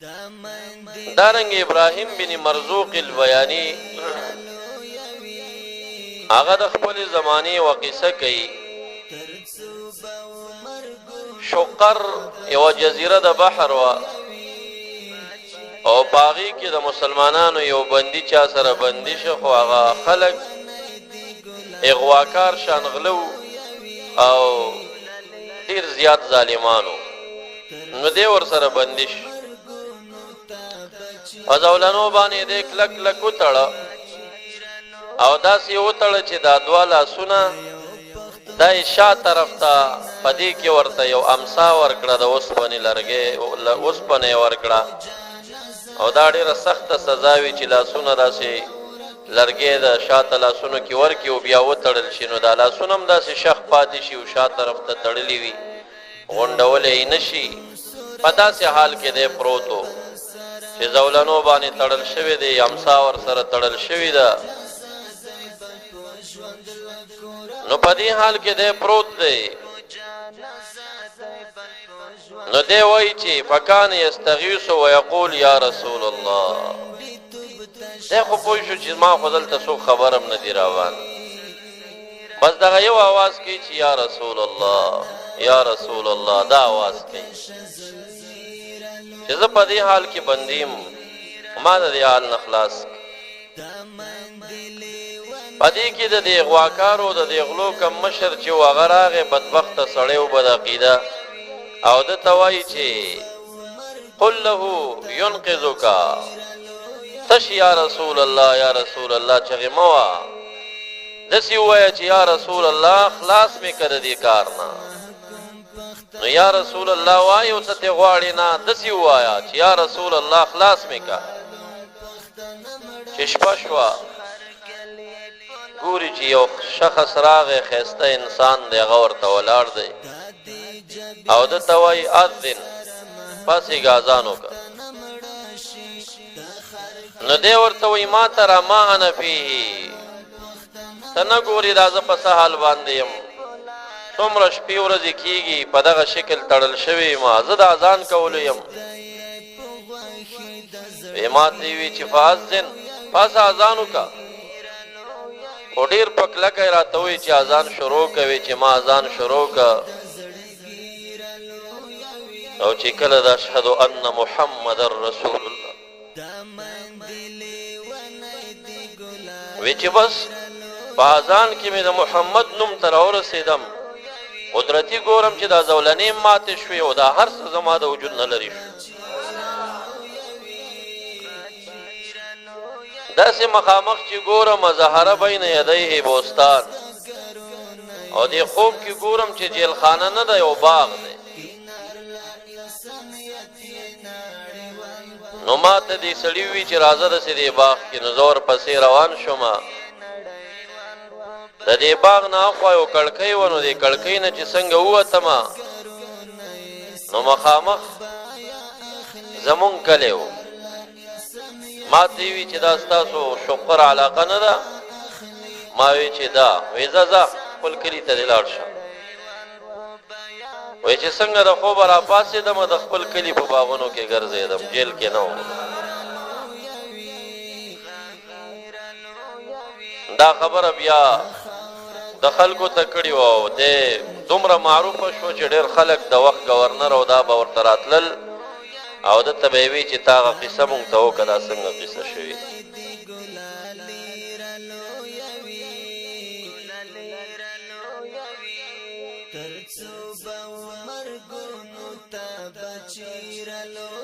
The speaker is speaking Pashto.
دارنګ ابراهیم بن مرزوق البیانی هغه د خپل زمانه او قصه کوي. شقر یو جزیره د بحر وا او باغی کې د مسلمانانو یو بندي چا سره بندي شو، خو هغه خلک اغواکار شانغلو او ډیر زیات ظالمانو، نو دی ور سره بندي شو. ازولانو باندې د کلک کلک وتړه او داسې وتړه چې دا دوا لاسونه دا شا طرف ته پدې کې ورته یو امسا ورکړه، د اوسپنې لرګې اوسپنې ورکړه او دا ډیره سخته سزا وي چې لاسونه داسې لرګې د شاته لاسونو کې ورکي او بیا وتړل شي، نو دا لاسونه هم داسې شخ پاتې شي او شا طرف ته تړلي وي، غونډولی یې نه شي. په داسې حال کې دی پروت و چې زولنو باندې تړل شوی دی، امسا ور سره تړل شوی ده. نو په دې حال کې دی پروت دی. نو دی وایي چې فکان یستغیث ویقول یا رسول الله. دی خو پوه شو چې ما خو دلته څوک خبر هم نه دي روان، بس دغه یو آواز کوي چې یا رسول الله یا رسول الله، دا آواز کوي چې زه په دې حال کې بندیم، ما د دې حال نه خلاص. په دې کې د دې غواکارو د دې غلو کم مشر چې و هغه راغی بدبخته سړی و بد عقیده، او ده ته وایي چې قل له ینقذک، تش یا رسول الله یا رسول الله چغې مه وه، داسې ووایه چې یا رسول الله خلاص مې که د دې کار نه. نو یا رسول الله وایي او ته ترې غواړې نه، داسې ووایه چې یا رسول الله خلاص مې که. چې شپه شوه ګوري چې یو شخص راغی، ښایسته انسان دی، هغه ورته ولاړ دی او ده ته وایي اذن، پاسېږه اذان وکړه. نو دی ورته وایي ما ترى ما انا فیه، ته نه ګورې دا زه په څه حال باندې یم، څومره شپې ورځې کېږي په دغه شکل تړل شوی ما، زه د اذان کولو یم. ما ته یې وي چې فاذن، پاسه اذان وکړه. خو ډېر په کلکه یې راته وایي چې اذان شروع کوي، چې ما اذان شروع کړه او چې کله د اشهد ان محمد رسول الله وی چې بس په اذان کې مې د محمد نوم ته راورسېدم، قدرتي ګورم چې دا زولنې ماتې شوې او دا هر څه زما د وجود نه لرې شو. داسې مخامخ چې ګورم ظهره بین یدیه بوستان، او دې خوب کې ګورم چې جیلخانه نه ده، یو باغ دی. نو ما ته دې سړي وي چې راځه داسې دې باغ کې، نو زه ورپسې روان شومه. د دې باغ نه اخوا یو کړکۍ وه، نو دې کړکۍ نه چې څنګه ووتمه نو مخامخ زمونږ کلی و. ما ته وی چې دا ستاسو شقر علاقه نه ده؟ ما وی چې دا. وی ځه خپل کلي ته دې لاړ شه. وی چې څنګه د خوبه راپاڅېدم د خپل کلي په باغونو کې ګرځېدم، جیل کې نه وم. دا خبره بیا د خلکو ته کړې وه او دی دومره معروفه شو چې ډېر خلک د وخت ګورنر او دا به ورته راتلل او ده ته به یې وي چې تا هغه قصه مونږ ته وکړه، دا څنګه قصه شوې. تر څو به مرګونو ته بچی رالو